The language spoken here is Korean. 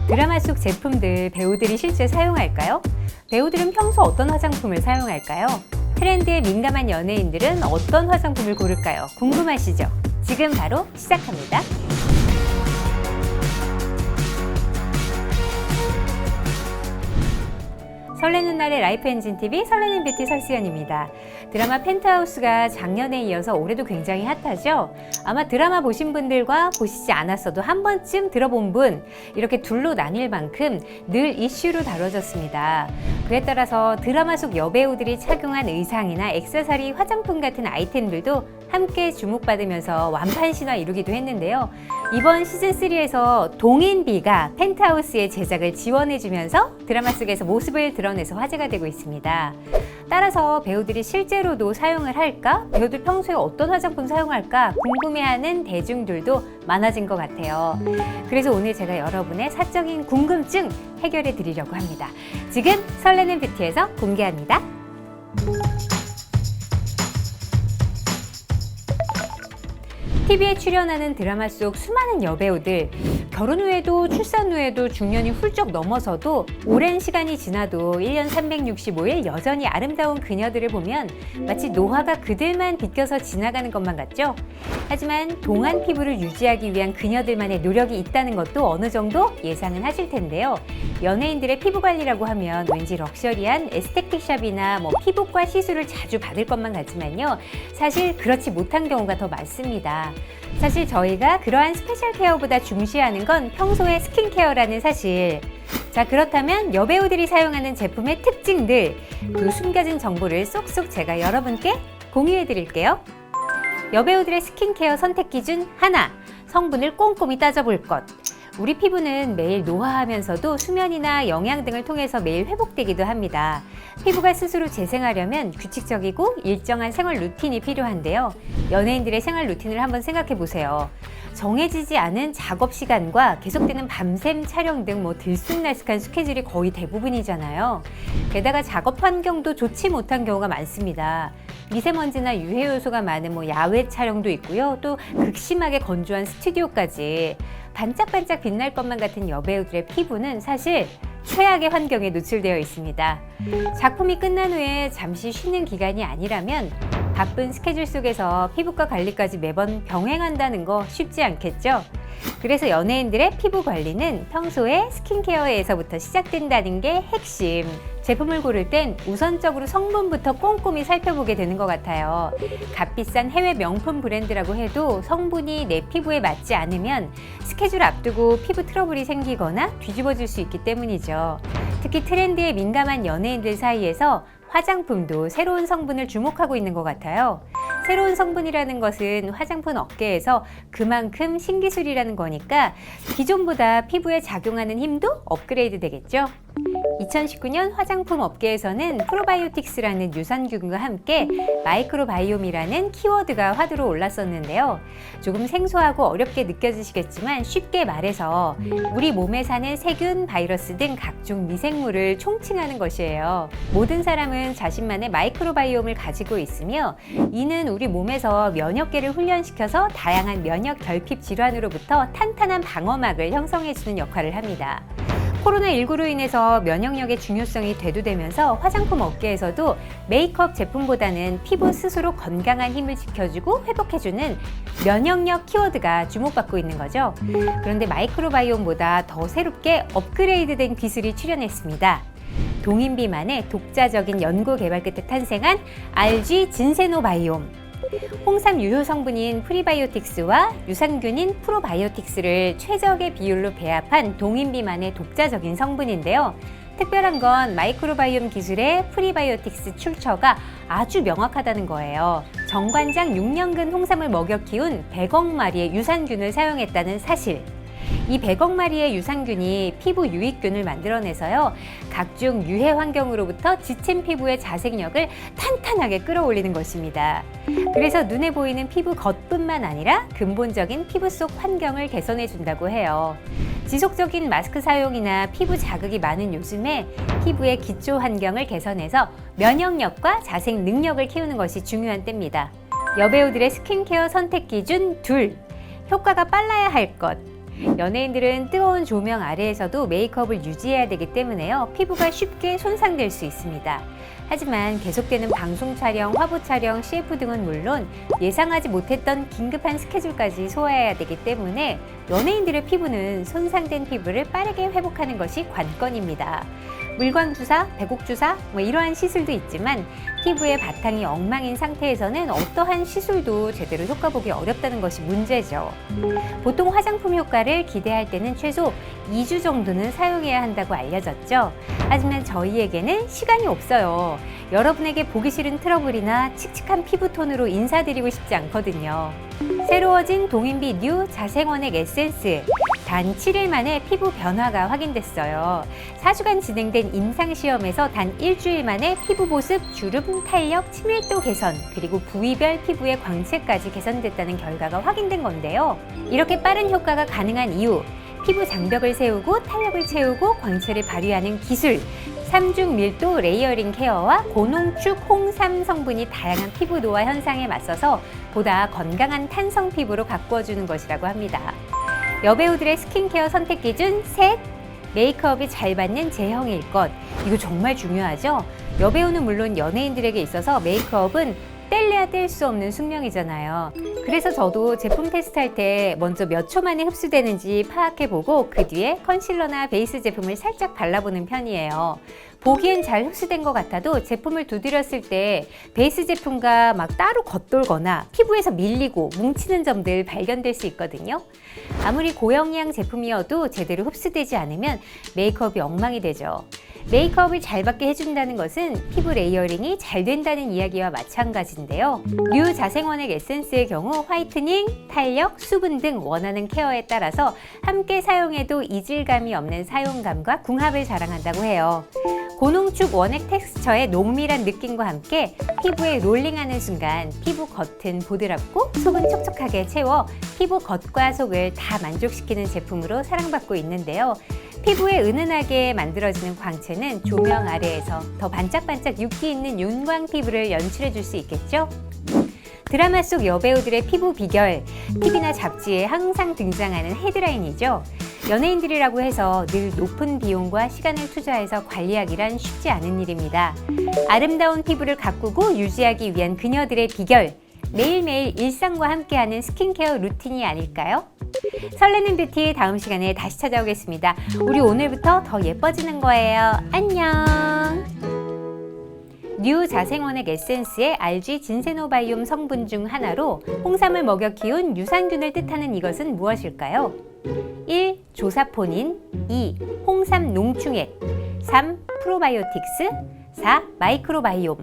드라마 속 제품들 배우들이 실제 사용할까요? 배우들은 평소 어떤 화장품을 사용할까요? 트렌드에 민감한 연예인들은 어떤 화장품을 고를까요? 궁금하시죠? 지금 바로 시작합니다. 설레는 날의 라이프 엔진 TV 설레는 뷰티 설수연입니다. 드라마 펜트하우스가 작년에 이어서 올해도 굉장히 핫하죠? 아마 드라마 보신 분들과 보시지 않았어도 한 번쯤 들어본 분, 이렇게 둘로 나뉠 만큼 늘 이슈로 다뤄졌습니다. 그에 따라서 드라마 속 여배우들이 착용한 의상이나 액세서리, 화장품 같은 아이템들도 함께 주목받으면서 완판 신화 이루기도 했는데요. 이번 시즌3에서 동인비가 펜트하우스의 제작을 지원해주면서 드라마 속에서 모습을 드러내서 화제가 되고 있습니다. 따라서 배우들이 실제로도 사용을 할까? 배우들 평소에 어떤 화장품 사용할까? 궁금해하는 대중들도 많아진 것 같아요. 그래서 오늘 제가 여러분의 사적인 궁금증 해결해 드리려고 합니다. 지금 설레는 뷰티에서 공개합니다. TV에 출연하는 드라마 속 수많은 여배우들, 결혼 후에도 출산 후에도 중년이 훌쩍 넘어서도 오랜 시간이 지나도 1년 365일 여전히 아름다운 그녀들을 보면 마치 노화가 그들만 비껴서 지나가는 것만 같죠? 하지만 동안 피부를 유지하기 위한 그녀들만의 노력이 있다는 것도 어느 정도 예상은 하실 텐데요. 연예인들의 피부 관리라고 하면 왠지 럭셔리한 에스테틱샵이나 피부과 시술을 자주 받을 것만 같지만요. 사실 그렇지 못한 경우가 더 많습니다. 사실 저희가 그러한 스페셜 케어보다 중시하는 건 평소의 스킨케어라는 사실. 자, 그렇다면 여배우들이 사용하는 제품의 특징들, 그 숨겨진 정보를 쏙쏙 제가 여러분께 공유해 드릴게요. 여배우들의 스킨케어 선택 기준 하나, 성분을 꼼꼼히 따져볼 것. 우리 피부는 매일 노화하면서도 수면이나 영양 등을 통해서 매일 회복되기도 합니다. 피부가 스스로 재생하려면 규칙적이고 일정한 생활 루틴이 필요한데요. 연예인들의 생활 루틴을 한번 생각해 보세요. 정해지지 않은 작업 시간과 계속되는 밤샘 촬영 등 들쑥날쑥한 스케줄이 거의 대부분이잖아요. 게다가 작업 환경도 좋지 못한 경우가 많습니다. 미세먼지나 유해 요소가 많은 야외 촬영도 있고요. 또 극심하게 건조한 스튜디오까지. 반짝반짝 빛날 것만 같은 여배우들의 피부는 사실 최악의 환경에 노출되어 있습니다. 작품이 끝난 후에 잠시 쉬는 기간이 아니라면 바쁜 스케줄 속에서 피부과 관리까지 매번 병행한다는 거 쉽지 않겠죠? 그래서 연예인들의 피부 관리는 평소에 스킨케어에서부터 시작된다는 게 핵심. 제품을 고를 땐 우선적으로 성분부터 꼼꼼히 살펴보게 되는 것 같아요. 값비싼 해외 명품 브랜드라고 해도 성분이 내 피부에 맞지 않으면 스케줄 앞두고 피부 트러블이 생기거나 뒤집어질 수 있기 때문이죠. 특히 트렌드에 민감한 연예인들 사이에서 화장품도 새로운 성분을 주목하고 있는 것 같아요. 새로운 성분이라는 것은 화장품 업계에서 그만큼 신기술이라는 거니까 기존보다 피부에 작용하는 힘도 업그레이드 되겠죠. 2019년 화장품 업계에서는 프로바이오틱스라는 유산균과 함께 마이크로바이옴이라는 키워드가 화두로 올랐었는데요. 조금 생소하고 어렵게 느껴지시겠지만 쉽게 말해서 우리 몸에 사는 세균, 바이러스 등 각종 미생물을 총칭하는 것이에요. 모든 사람은 자신만의 마이크로바이옴을 가지고 있으며 이는 우리 몸에서 면역계를 훈련시켜서 다양한 면역 결핍 질환으로부터 탄탄한 방어막을 형성해주는 역할을 합니다. 코로나19로 인해서 면역력의 중요성이 대두되면서 화장품 업계에서도 메이크업 제품보다는 피부 스스로 건강한 힘을 지켜주고 회복해주는 면역력 키워드가 주목받고 있는 거죠. 그런데 마이크로바이옴보다 더 새롭게 업그레이드된 기술이 출현했습니다. 동인비만의 독자적인 연구 개발 끝에 탄생한 RG 진세노바이옴. 홍삼 유효 성분인 프리바이오틱스와 유산균인 프로바이오틱스를 최적의 비율로 배합한 동인비만의 독자적인 성분인데요. 특별한 건 마이크로바이옴 기술의 프리바이오틱스 출처가 아주 명확하다는 거예요. 정관장 6년근 홍삼을 먹여 키운 100억 마리의 유산균을 사용했다는 사실. 이 100억 마리의 유산균이 피부 유익균을 만들어내서요. 각종 유해 환경으로부터 지친 피부의 자생력을 탄탄하게 끌어올리는 것입니다. 그래서 눈에 보이는 피부 겉뿐만 아니라 근본적인 피부 속 환경을 개선해준다고 해요. 지속적인 마스크 사용이나 피부 자극이 많은 요즘에 피부의 기초 환경을 개선해서 면역력과 자생 능력을 키우는 것이 중요한 때입니다. 여배우들의 스킨케어 선택 기준 둘, 효과가 빨라야 할 것. 연예인들은 뜨거운 조명 아래에서도 메이크업을 유지해야 되기 때문에요. 피부가 쉽게 손상될 수 있습니다. 하지만 계속되는 방송 촬영, 화보 촬영, CF 등은 물론 예상하지 못했던 긴급한 스케줄까지 소화해야 되기 때문에 연예인들의 피부는 손상된 피부를 빠르게 회복하는 것이 관건입니다. 물광 주사, 배곡 주사 이러한 시술도 있지만 피부의 바탕이 엉망인 상태에서는 어떠한 시술도 제대로 효과 보기 어렵다는 것이 문제죠. 보통 화장품 효과를 기대할 때는 최소 2주 정도는 사용해야 한다고 알려졌죠. 하지만 저희에게는 시간이 없어요. 여러분에게 보기 싫은 트러블이나 칙칙한 피부톤으로 인사드리고 싶지 않거든요. 새로워진 동인비 뉴 자생원액 에센스. 단 7일 만에 피부 변화가 확인됐어요. 4주간 진행된 임상시험에서 단 일주일 만에 피부 보습, 주름, 탄력, 친밀도 개선, 그리고 부위별 피부의 광채까지 개선됐다는 결과가 확인된 건데요. 이렇게 빠른 효과가 가능한 이유, 피부 장벽을 세우고 탄력을 채우고 광채를 발휘하는 기술, 3중 밀도 레이어링 케어와 고농축 홍삼 성분이 다양한 피부 노화 현상에 맞서서 보다 건강한 탄성 피부로 가꾸어주는 것이라고 합니다. 여배우들의 스킨케어 선택 기준 셋, 메이크업이 잘 받는 제형일 것. 이거 정말 중요하죠? 여배우는 물론 연예인들에게 있어서 메이크업은 뗄래야 뗄 수 없는 숙명이잖아요. 그래서 저도 제품 테스트할 때 먼저 몇 초 만에 흡수되는지 파악해보고 그 뒤에 컨실러나 베이스 제품을 살짝 발라보는 편이에요. 보기엔 잘 흡수된 것 같아도 제품을 두드렸을 때 베이스 제품과 막 따로 겉돌거나 피부에서 밀리고 뭉치는 점들 발견될 수 있거든요. 아무리 고영양 제품이어도 제대로 흡수되지 않으면 메이크업이 엉망이 되죠. 메이크업을 잘 받게 해준다는 것은 피부 레이어링이 잘 된다는 이야기와 마찬가지인데요. 뉴 자생원액 에센스의 경우 화이트닝, 탄력, 수분 등 원하는 케어에 따라서 함께 사용해도 이질감이 없는 사용감과 궁합을 자랑한다고 해요. 고농축 원액 텍스처의 농밀한 느낌과 함께 피부에 롤링하는 순간 피부 겉은 보드랍고 속은 촉촉하게 채워 피부 겉과 속을 다 만족시키는 제품으로 사랑받고 있는데요. 피부에 은은하게 만들어지는 광채는 조명 아래에서 더 반짝반짝 윤기 있는 윤광 피부를 연출해 줄 수 있겠죠? 드라마 속 여배우들의 피부 비결, TV나 잡지에 항상 등장하는 헤드라인이죠. 연예인들이라고 해서 늘 높은 비용과 시간을 투자해서 관리하기란 쉽지 않은 일입니다. 아름다운 피부를 가꾸고 유지하기 위한 그녀들의 비결, 매일매일 일상과 함께하는 스킨케어 루틴이 아닐까요? 설레는 뷰티 다음 시간에 다시 찾아오겠습니다. 우리 오늘부터 더 예뻐지는 거예요. 안녕! 뉴 자생원액 에센스의 RG 진세노바이옴 성분 중 하나로 홍삼을 먹여 키운 유산균을 뜻하는 이것은 무엇일까요? 1. 조사포닌 2. 홍삼 농축액 3. 프로바이오틱스 4. 마이크로바이옴